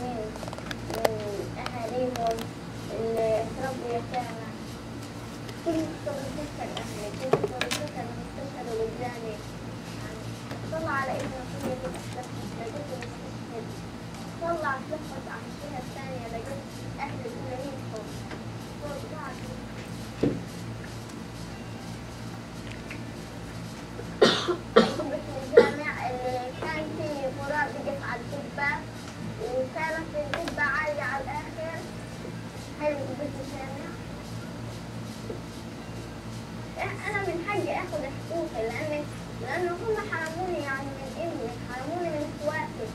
من أهاليهم اللي تربوا يتامى. كنت بتذكر أهلي، كنت بتذكر المستشهد قدامي، طلع على ابني وكنت بتستشهد، لقيت المستشهد طلع تلفت على الجهة الثانية، لقيت أهلي كلهم صوت بعض. كنت في الجامع اللي كان فيه غراب بيقف على الدبة، وكانت الدبة عالية على الآخر. هاي البيت الجامع. أنا من حقي آخذ حقوقي لأنه هم حرموني يعني من ابني، حرموني من إخواتي،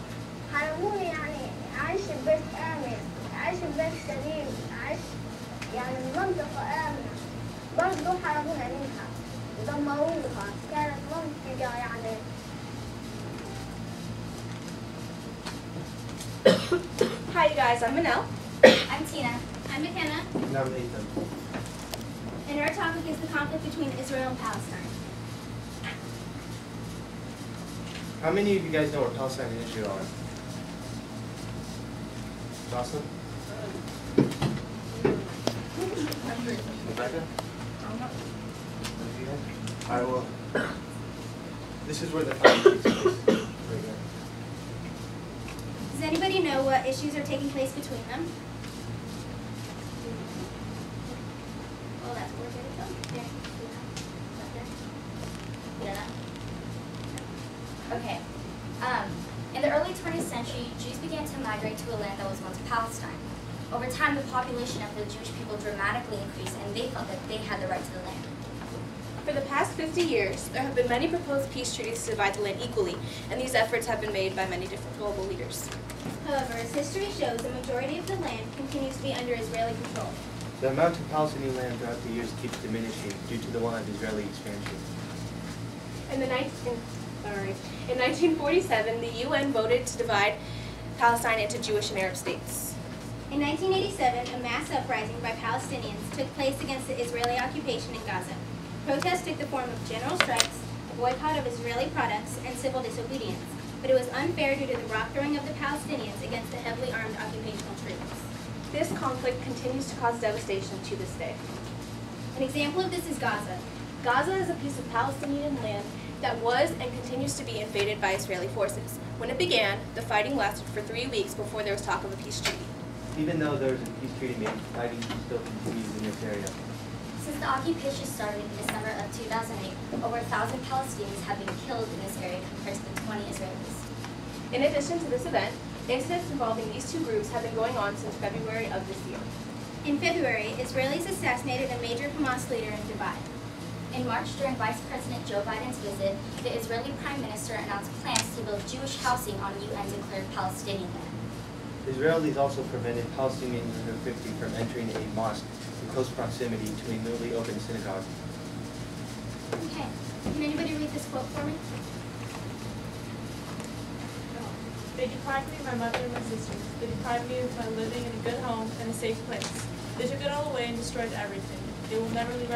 حرموني يعني أعيش ببيت آمن، أعيش ببيت سليم، أعيش يعني بمنطقة آمنة. برضو حرمونا منها، دمروها، كانت منطقة يعني. Hi you guys, I'm Manel. I'm Tina. I'm McKenna. And I'm Nathan. And our topic is the conflict between Israel and Palestine. How many of you guys know where Palestine and Israel are? Jocelyn? Rebecca? Alright, well, this is where the fight takes place. Right here. Does anybody know what issues are taking place between them? Well, that's where we're going to go. There. Yeah. Okay. In the early 20th century, Jews began to migrate to a land that was once Palestine. Over time, the population of the Jewish people dramatically increased, and they felt that they had the right to the land. For the past 50 years, there have been many proposed peace treaties to divide the land equally, and these efforts have been made by many different global leaders. However, as history shows, the majority of the land continues to be under Israeli control. The amount of Palestinian land throughout the years keeps diminishing due to the wild Israeli expansion. In 1947, the UN voted to divide Palestine into Jewish and Arab states. In 1987, a mass uprising by Palestinians took place against the Israeli occupation in Gaza. Protests took the form of general strikes, a boycott of Israeli products, and civil disobedience. But it was unfair due to the rock throwing of the Palestinians against the heavily armed occupational troops. This conflict continues to cause devastation to this day. An example of this is Gaza. Gaza is a piece of Palestinian land that was and continues to be invaded by Israeli forces. When it began, the fighting lasted for 3 weeks before there was talk of a peace treaty. Even though there was a peace treaty made, fighting still continues in this area. Since the occupation started in December of 2008, over 1,000 Palestinians have been killed in this area compared to the 20 Israelis. In addition to this event, incidents involving these two groups have been going on since February of this year. In February, Israelis assassinated a major Hamas leader in Dubai. In March, during Vice President Joe Biden's visit, the Israeli Prime Minister announced plans to build Jewish housing on UN-declared Palestinian land. Israelis also prevented Palestinians under 50 from entering a mosque in close proximity to a newly opened synagogue. Okay. Can anybody read this quote for me? They deprived me of my mother and my sisters. They deprived me of my living in a good home and a safe place. They took it all away and destroyed everything. They will never leave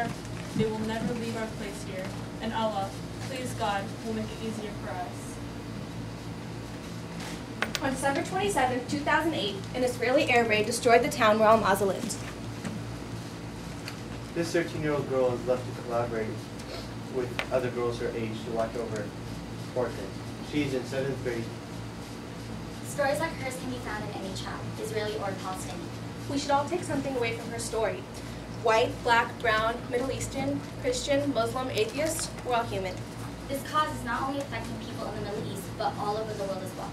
our place here. And Allah, please God, will make it easier for us. On December 27, 2008, an Israeli air raid destroyed the town where Al-Maza lived. This 13-year-old girl is left to collaborate with other girls her age to watch over orphans. She is in 7th grade. Stories like hers can be found in any child, Israeli or Palestinian. We should all take something away from her story. White, black, brown, Middle Eastern, Christian, Muslim, atheist, we're all human. This cause is not only affecting people in the Middle East, but all over the world as well.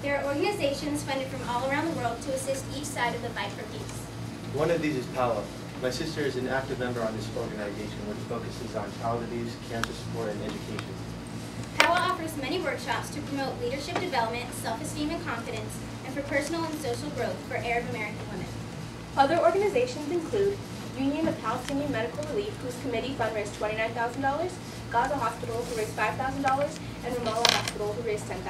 There are organizations funded from all around the world to assist each side of the fight for peace. One of these is PALA. My sister is an active member on this organization, which focuses on child abuse, cancer support, and education. PALA offers many workshops to promote leadership development, self-esteem and confidence, and for personal and social growth for Arab American women. Other organizations include Union of Palestinian Medical Relief, whose committee fundraised $29,000, Gaza Hospital, who raised $5,000, and Ramallah Hospital, who raised $10,000.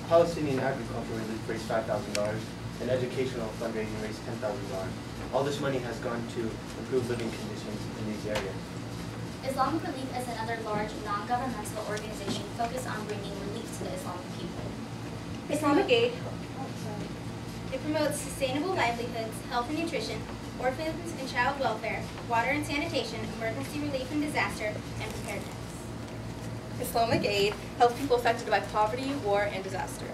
Palestinian Agriculture Relief raised $5,000, and Educational Fundraising raised $10,000. All this money has gone to improve living conditions in these areas. Islamic Relief is another large, non-governmental organization focused on bringing relief to the Islamic people. Islamic Aid. promotes sustainable livelihoods, health and nutrition, orphans and child welfare, water and sanitation, emergency relief and disaster, and preparedness. Islamic Aid helps people affected by poverty, war, and disaster.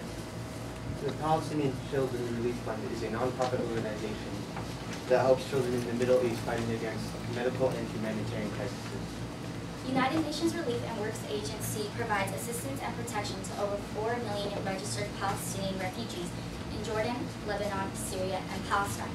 The Palestinian Children's Relief Fund is a nonprofit organization that helps children in the Middle East fighting against medical and humanitarian crises. United Nations Relief and Works Agency provides assistance and protection to over 4 million registered Palestinian refugees in Jordan, Lebanon, Syria, and Palestine.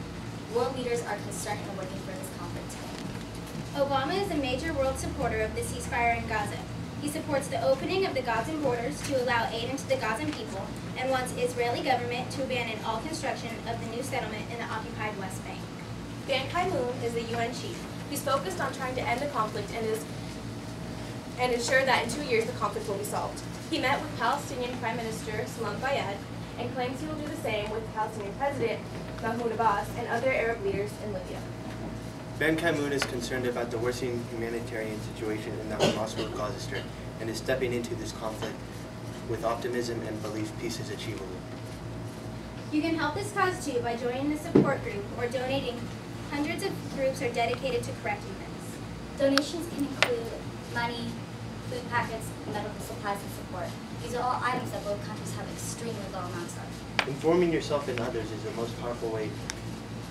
World leaders are concerned and working for this conflict today. Obama is a major world supporter of the ceasefire in Gaza. He supports the opening of the Gazan borders to allow aid into the Gazan people and wants Israeli government to abandon all construction of the new settlement in the occupied West Bank. Ban Ki-moon is the UN chief who's focused on trying to end the conflict and ensure that in 2 years the conflict will be solved. He met with Palestinian Prime Minister Salam Fayyad and claims he will do the same with Palestinian President Mahmoud Abbas and other Arab leaders in Libya. Ban Ki-moon is concerned about the worsening humanitarian situation in the Hamas-ruled Gaza Strip and is stepping into this conflict with optimism and belief peace is achievable. You can help this cause too by joining the support group or donating. Hundreds of groups are dedicated to correcting this. Donations can include money, food packets, medical supplies, and support. These are all items that both countries have extremely low amounts of. Informing yourself and others is the most powerful way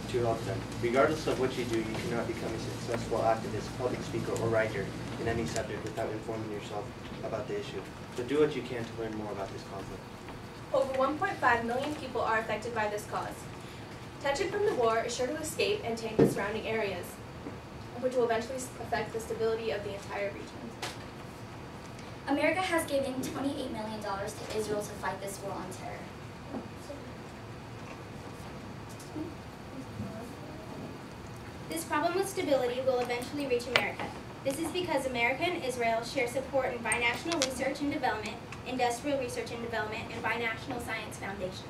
to help them. Regardless of what you do, you cannot become a successful activist, public speaker, or writer in any subject without informing yourself about the issue. So do what you can to learn more about this conflict. Over 1.5 million people are affected by this cause. Tension from the war is sure to escape and taint the surrounding areas, which will eventually affect the stability of the entire region. America has given $28 million to Israel to fight this war on terror. This problem with stability will eventually reach America. This is because America and Israel share support in binational research and development, industrial research and development, and binational science foundations.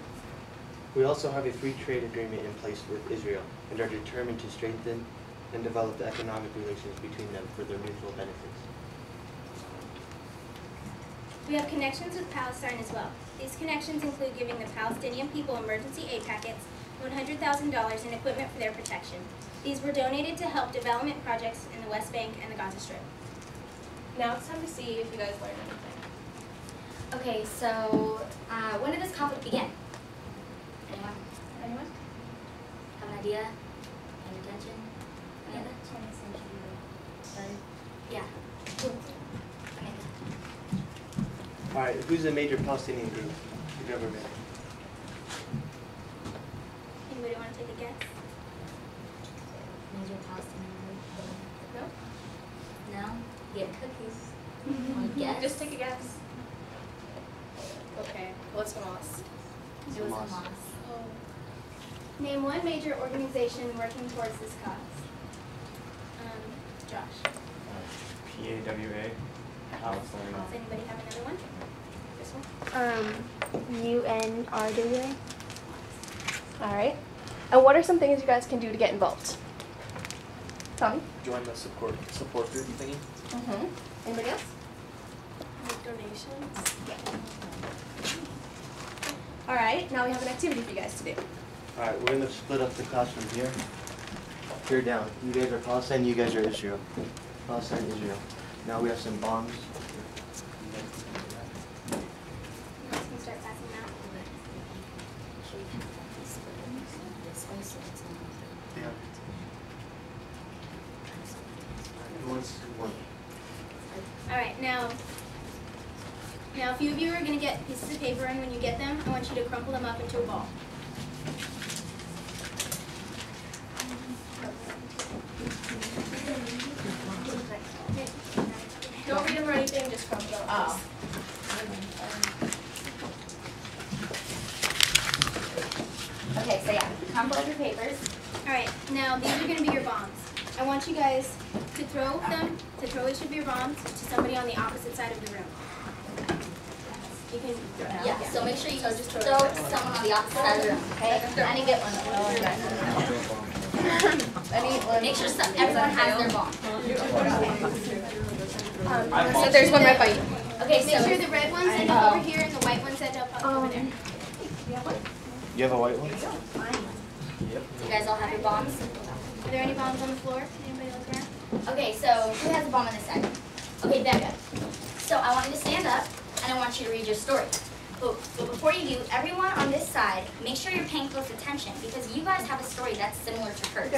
We also have a free trade agreement in place with Israel and are determined to strengthen and develop the economic relations between them for their mutual benefits. We have connections with Palestine as well. These connections include giving the Palestinian people emergency aid packets, $100,000 in equipment for their protection. These were donated to help development projects in the West Bank and the Gaza Strip. Now it's time to see if you guys learned anything. Okay, so when did this conflict begin? Anyone? Anyone? Have an idea? Paying attention? Any other? 20th century. Right? Yeah. Alright, who's the major Palestinian group? The government. Anybody want to take a guess? Major Palestinian group? No? No? Get cookies. Want to guess? Just take a guess. Okay, what's Hamas? It was Hamas. Hamas. Name one major organization working towards this cause. Josh. PAWA, Palestine. Does anybody have another one? This one? UNRWA. All right. And what are some things you guys can do to get involved? Tommy? Join the support group thingy. Mm-hmm. Anybody else? Make donations. All right. Now we have an activity for you guys to do. Alright, we're gonna split up the classroom here. Here down. You guys are Palestine, you guys are Israel. Palestine, Israel. Now we have some bombs. You guys can start passing them out. Yeah. Everyone's one. All right, now a few of you are going to get pieces of paper, and when you get them, I want you to crumple them up into a ball. Don't read them or anything, just crumple them up. Okay, so yeah, crumple up your papers. All right, now these are going to be your bombs. I want you guys to throw each of your bombs to somebody on the opposite side of the room. You can Yeah, so make sure you just throw someone on the opposite side of the room, okay? I didn't get one. Make sure everyone has their bomb. So there's one right by you. Okay, make so sure the red ones end up over here and the white ones end up over there. You have a white one? Do you guys all have your bombs? Are there any bombs on the floor? Anybody look around? Okay, so who has a bomb on this side? Okay, Becca. So I want you to stand up, and I want you to read your story. But before you do, everyone on this side, make sure you're paying close attention because you guys have a story that's similar to hers.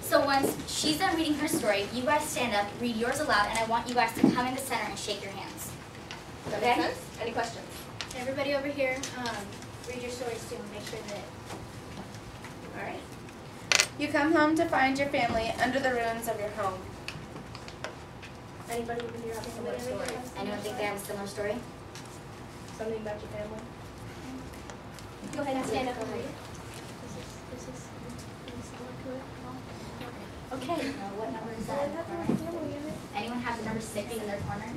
So once she's done reading her story, you guys stand up, read yours aloud, and I want you guys to come in the center and shake your hands. Does that make sense? Any questions? Everybody over here, read your stories too and make sure that. All right. You come home to find your family under the ruins of your home. Anybody over here have a similar story? Anyone think they have a similar story? Something about your family? Go ahead and stand up. Okay. What number is that? Anyone have the number 6 in their corner?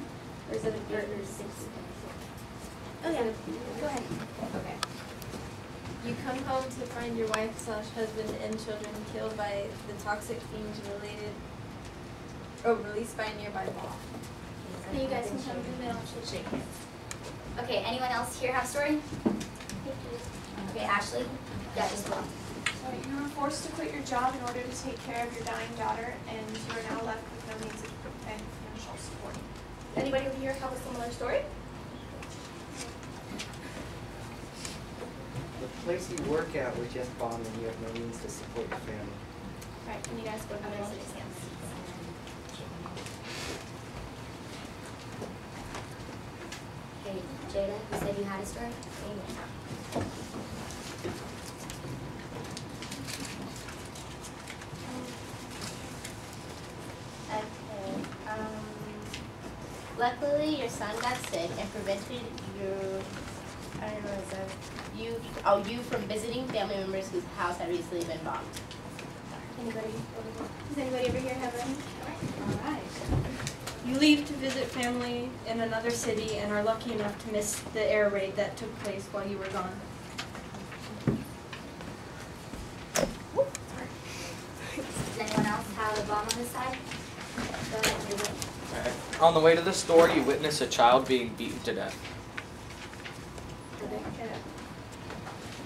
Or is it a Or 6? Oh yeah, go ahead. Okay. You come home to find your wife/husband and children killed by the toxic fumes released by a nearby ball. You guys can come to the middle and shake hands. Okay, anyone else here have a story? Okay, Ashley? Yeah, just one. So you were forced to quit your job in order to take care of your dying daughter, and you are now left with no means of financial support. Anybody over here have a similar story? The place you work at was just bombed and you have no means to support your family. All right, can you guys go to the middle? Okay, Jada, you said you had a story? Okay. Luckily, your son got sick and prevented you from visiting family members whose house had recently been bombed. Anybody? Does anybody over here have any? All right. You leave to visit family in another city and are lucky enough to miss the air raid that took place while you were gone. Does anyone else have a bomb on this side? Go ahead, Ruben. Alright. On the way to the store, you witness a child being beaten to death.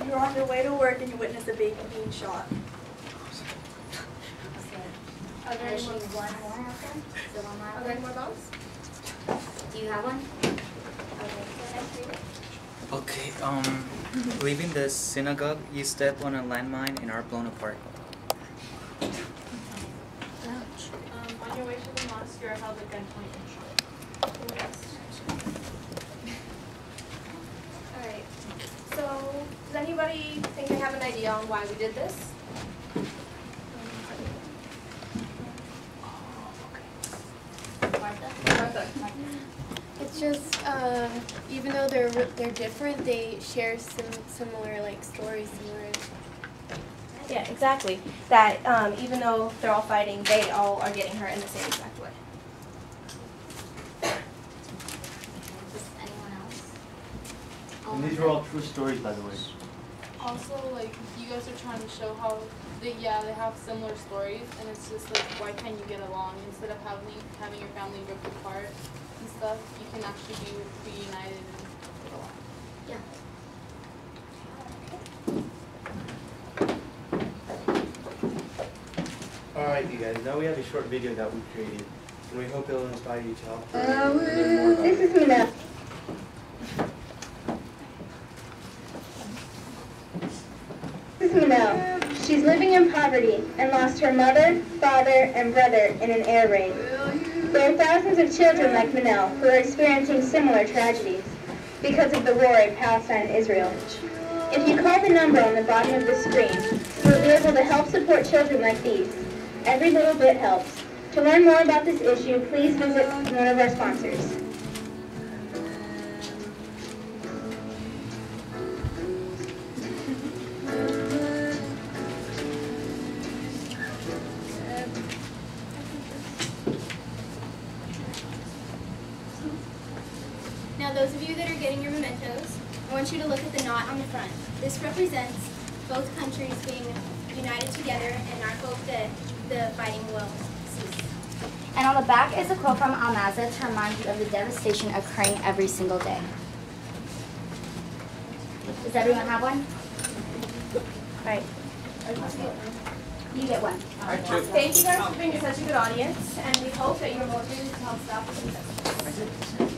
You're on your way to work and you witness a baby being shot. Are there any more? One more out there? Still on that Are there any one? more bombs? Do you have one? Okay, go ahead, read it. Leaving the synagogue, you step on a landmine and are blown apart. On your way to the mosque, you are held at gunpoint and shot. All right. So, does anybody think they have an idea on why we did this? Martha? It's just, even though they're different, they share similar like stories, similar. Yeah, exactly. That even though they're all fighting, they all are getting hurt in the same exact way. Does anyone else? And these are all true stories, by the way. Also, like, you guys are trying to show how they have similar stories, and it's just like, why can't you get along? Instead of having your family ripped apart and stuff, you can actually be reunited and get along. Yeah. Alright, you guys, now we have a short video that we created, and we hope it'll inspire you to help learn more about This it. is Mina. This is Minelle. She's living in poverty and lost her mother, father, and brother in an air raid. There are thousands of children like Minelle who are experiencing similar tragedies because of the war in Palestine and Israel. If you call the number on the bottom of the screen, you'll be able to help support children like these. Every little bit helps. To learn more about this issue, please visit one of our sponsors. Now those of you that are getting your mementos, I want you to look at the knot on the front. This represents both countries being united together and our hope that the fighting will cease. And on the back is a quote from Al-Mazah to remind you of the devastation occurring every single day. Does everyone have one? Right. You get one. Thank you guys for being such a good audience, and we hope that you're motivated to help stop this injustice.